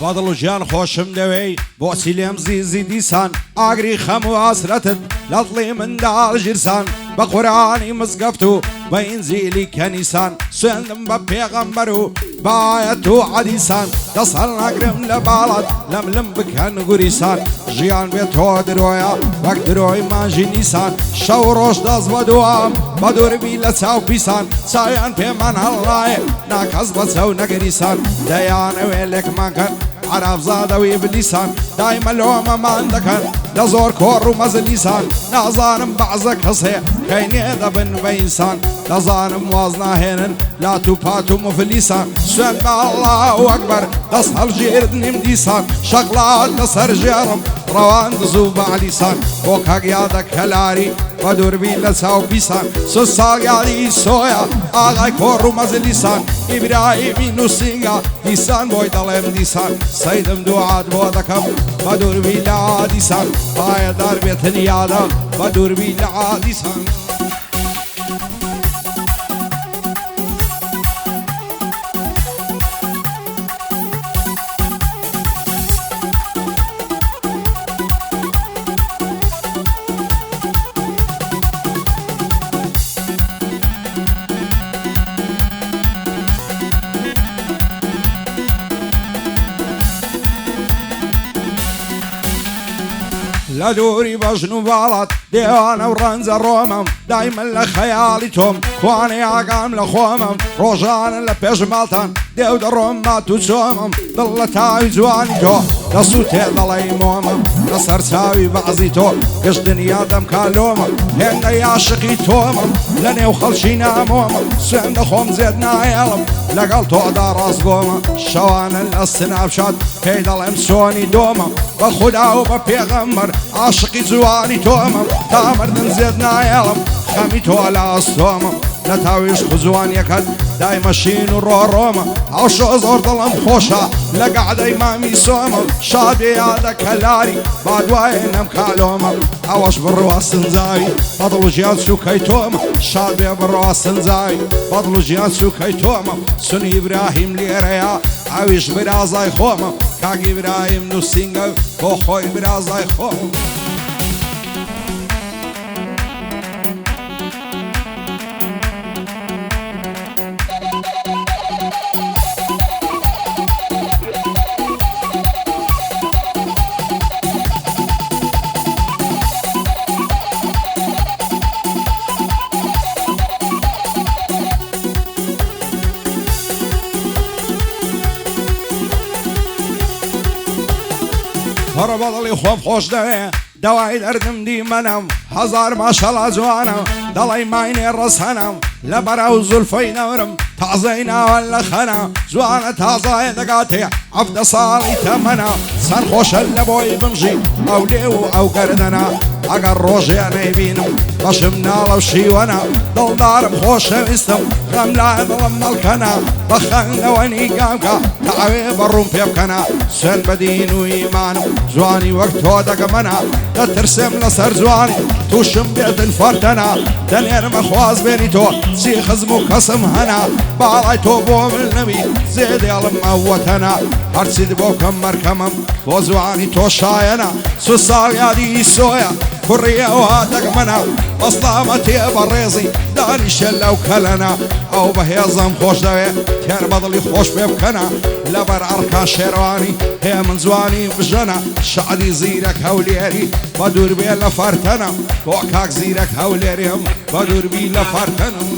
بەدڵ و ژیان خۆشم دەوێی بۆچی لێم زیزی دیسان ئاگری خەم و ئاسرەتت لە دڵی منداڵ ژیرسان بە قورئانی مزگەفت و بە ئینجیلی کەنیسان سوێندم بە پێغەمبەر و بایەت و حەدیسان دەسەڵ ناگرم لە باڵات لەملم بکەن گوریسان ژیان بێت تۆ درۆیە وەک درۆی مانژی نیسان شەو ڕۆژ دەست بە دوام بە دووربی لە چاو پیسان چاویان پێمان هەڵڵایە ناکەس بە چەو نەگەریسان دەیانەوێ لێکمان کرد عرابزادەوی بلیسان دایمە لۆمەمان دەکەن لە زۆر کۆڕ و مەزلیسان نازانم بەعزە کەس هەیە کەینێ دەبن بە ئینسان دەزانم واز ناهێنن لات و پات و مفلیسان سوێن بە ئەڵڵاهو ئەکبەر دەست هەڵژێردنیم دیسان شەقڵات لەسەر ژێڕم ڕەوان دزوو بە عەلیسان بۆ کاگیادە کەلاری بە دووربی لە چاو پیسان سو ساڵیاری سۆیە ئاغای کۆڕ و مەزلیسان ئیبراهیمی نووسینگە دیسان بۆی دەڵێم دیسان سەیدم دوعات بۆ دەکەم بە دووربی لە عادیسان پایەدار بێتن یادە بە دووربی لە عادیسان لە دووری بەژن و باڵات دێوانە و ڕەنجە ڕۆمەم دایمە لە خەیاڵی تۆم کوانێ ئاگام لە خۆمەم ڕۆژانە لە پێش ماڵتان دێو دەڕۆم مات و چۆمم دڵ لە تاوی جوانی تۆ دەسوو تێ دەڵی مۆمم لەسەر چاوی بەعزی تۆ گشت دنیا دەم کالۆمم هێندە یاشقی تۆمم لە نێو خەڵکی نامۆمم سوێن دەخۆم زێد نایەڵم لەگەڵ تۆدا ڕاستگۆمە شەوانە لە سناوشات پێی دەڵێم چۆنی دۆمە بە خودا و بە پێغەمبەر عاشقی جوانی تۆمم تا مردن زێد نایەڵم خەمی تۆ لە ئەستۆمم لە تاویش خوجوانیەکەت دایمەشین و ڕۆڕۆمە ئەوشۆ زۆر دڵم خۆشە لە گەعدەی مامی سۆمم شادێ یادە کەلاری با دوایێ نەم کالۆمە ئەوەش بڕوا سنجاوی بەدڵ و ژیان سوکەی تۆمە شادێ بڕوا سنجاوی بەدڵ و ژیان سوکەی تۆمە سونی ئیبراهیم لێرەیە ئەویش برازای خۆمە کاک ئیبراهیم نووسینگە بۆ خۆی برازای خۆم هەڕە بەدڵی خۆم خۆش دەوێ دەوای دەردم دیمەنم هەزار ماشەڵا جوانم دەڵی ماینێ ڕەسەنم لە بەرەو زولفەی نەورم تازەی ناوە لە خەنە جوانە تازایە دەگاتێ ئەفدە ساڵی تەمەنە سەرخۆشە لە بۆی بمژی ئەو لێ و ئەو گەردەنە ئەگەر ڕۆژێ نەیبینم بەشم ناڵە و شیوەنە دڵدارم خۆشەویستم غەم لای دڵم مەڵکەنە بە خەنەوە نیگامکە تاوێ بەڕوم پێ بکەنە سوێن بە دین و ئیمانم جوانی وەک تۆ دەگەمەنە دەترسێم لەسەر جوانی تووشم بێتن فەرتەنە دەنێرمە خواز بێنی تۆ چی خزم و کەسم هەنا باڵای تۆ بۆ من نەبی زێدێڵم ئەوەتەنە هەرچیت بۆ کەم مەرکەمم بۆ جوانی تۆ شایەنە سو ساڵ یادی سۆیە کوڕیەوە دەگمەنە بەستامە تێ بە ڕێزی دانیشە لەو کەلەنە ئەو بەهێزم خۆش دەوێ تێر بەدڵی خۆش پێ بکەنە لەبەر ئەڕکا شێروانی هەیە من جوانی بژەنە شعری زیرەک هەولێری بە دووربێ لە فەرتەنە بۆ کاک زیرەک هەولێریم بە دووربی لە فەرتەنم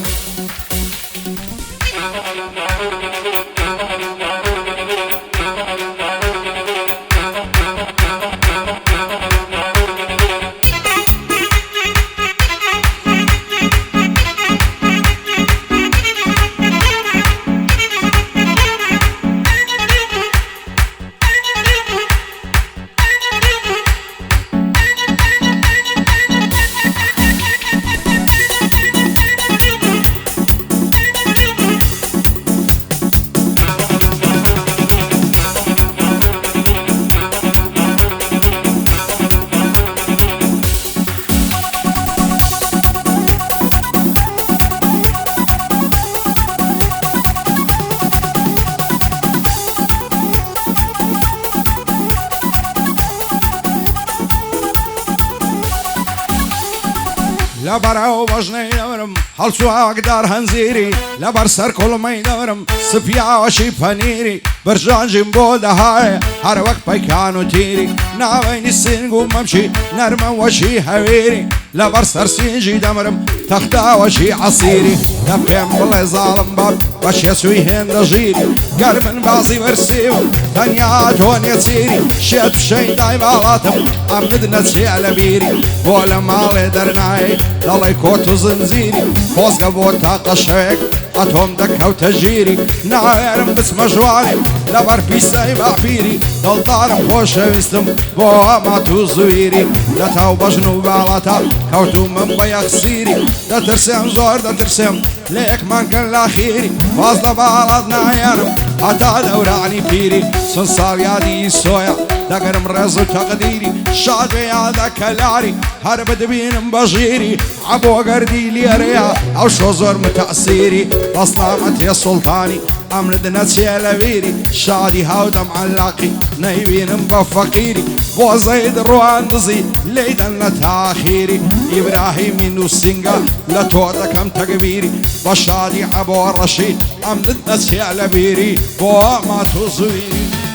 لبرو بجني دورم هلسو اقدر هنزيري لبر سر كل مي دورم صفيا وشي فنيري برجان جنبو دهاي هر وقت بيكانو تيري ناوين السنقو ممشي نرمى وشي هويري لبر سر سينجي دمرم تختا وشي عصيري دفهم بلي ظالم باب باش يسوي هند جيري قال من بعضي برسيو ثانيات هون يسيري شيت بشي دايم علاتم عمدنا تشي على بيري ولا مالي درناي ضلي كوتو زنزيري فوز قبوتا قشيك اتهم دكا وتجيري نعيرم بس مجواني لبر بيساي معبيري ضل دارم خوش ويستم بوها ما توزويري دتاو بجنو بالاتا كوتو من بيخ سيري دا ترسم زور دا ترسم ليك من كان لاخيري فاصلة بالات نعيرم عتا دوراني بيري سنصار يادي سويا دقرم رزو تقديري شاد بيادا كلاري هرب دبين بجيري عبو قردي ليريا او شوزور متأثيري بصنامت يا سلطاني امرد نتشي لبيري شادي هاودا معلاقي نيوين بفقيري بوزيد روان دزي ليدن لتاخيري ابراهيم نوسينغا لتوتا كم تكبيري بشادي عبو الرشيد امرد نتشي لبيري بو ما تزويري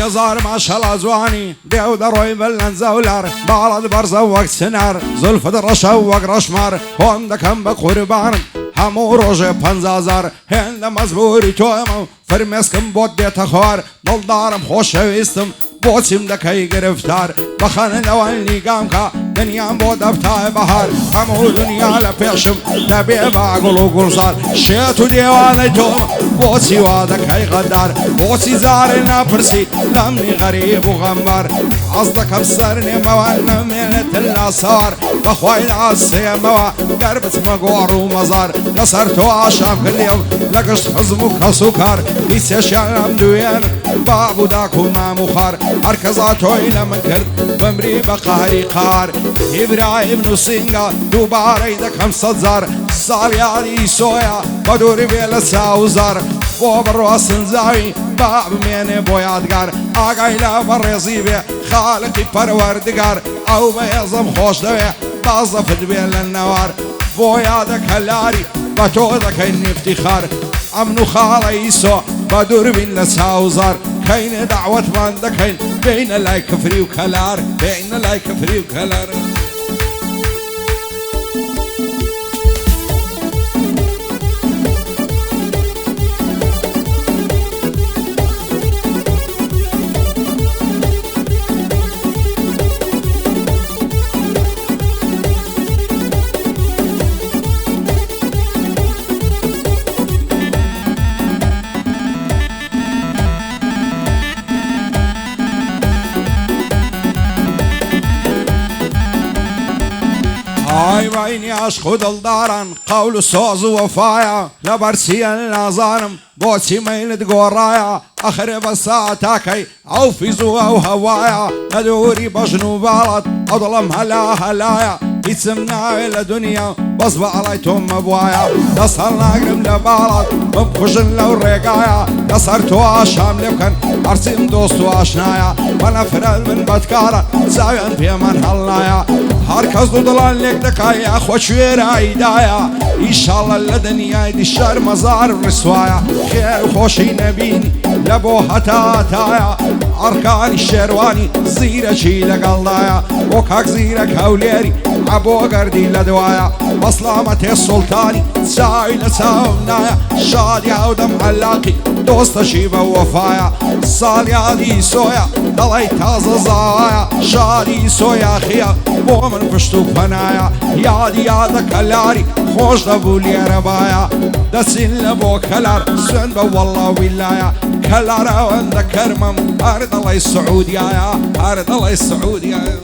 يا زار ما شاء الله زواني ديو دروي بلن زولار بعرض برزا وقت سنار زلف درشا وقت رشمار هم دكم بقربان همو روجه پنزازار هند مزبوری توامو فرمسکم بود دیت خوار دل دارم خوش ویستم بوسیم دکی گرفتار بخان نوانی گام کا دنیا بود افتای بهار همو دنیا لپیشم دبی باقل و گلزار شیطو دیوان تو بوسی وادکی غدار بوسی زار نپرسی لمنی غریب و غمبار از دکم سرنی موان نمیلت الاسار بخوایل عصی موا قربت مقوار و مزار لسر تو عشام كل يوم لقش حزمك هسكر ليش يعلم دوين بابو داكو ما مخار هركزاتو إلى من كرد بمري بقهري قار إبراهيم نوسينغا دوباري دك هم صدزار صاليادي سويا بدوري بيلا ساوزار بوبر واسن زاوي باب مين بويادقار آقايلا بريزيبي خالقي پروردگار او بيزم خوش دوي بازفت بيلا النوار بويادك هلاري بتوضك إن افتخار أمنو خاليسو بدور بين لساوزار كاين دعوة من دكين بين لاي كفري وكلار بين لاي كفري وكلار هاي بعيني عشق دلدارن قول صوز وفايا لبرسي النظارم بوسي ميلد قرايا اخر بساعتاكي او في زوا وهوايا ندوري بجنو بالد اضلم هلا هلايا يتسمنا الى دنيا بصبع عليتهم ابوايا دصرنا قرم لبالد ببخشن لو الرقايا دصرتو عشام لبكن ارسم دوستو عشنايا وانا فرد من بدكارا زاوين في من هلايا هركز ضلال لك دكايا خوشوير عيدايا ان شاء الله لدنيا دي الشهر مزار الرسوايا خير وخوشي نبيني لبو هتاتايا ئەڕکانی شێروانی زیرەکی لەگەڵدایە بۆ کاک زیرەک هەولێری عبۆ گەردی لە دوایە بەسلامە تێ سوڵتانی چاوی لە چاوم نایە شادی هەودەم عەلاقی دۆستەشی بە وەفایە ساڵیادی سۆیە دەڵی تازە زاوایە شادی سۆیاخیە بۆ من پشت و پەنایە یادی یادە کەلاری خۆش دەبوو لێرە باە دەچین لە بۆ کەلار سوێن بە وەڵڵا ویلایە کەلارەوەندە کەرمم هەر دەڵی سعودیایە هەر دەڵی سعودیایە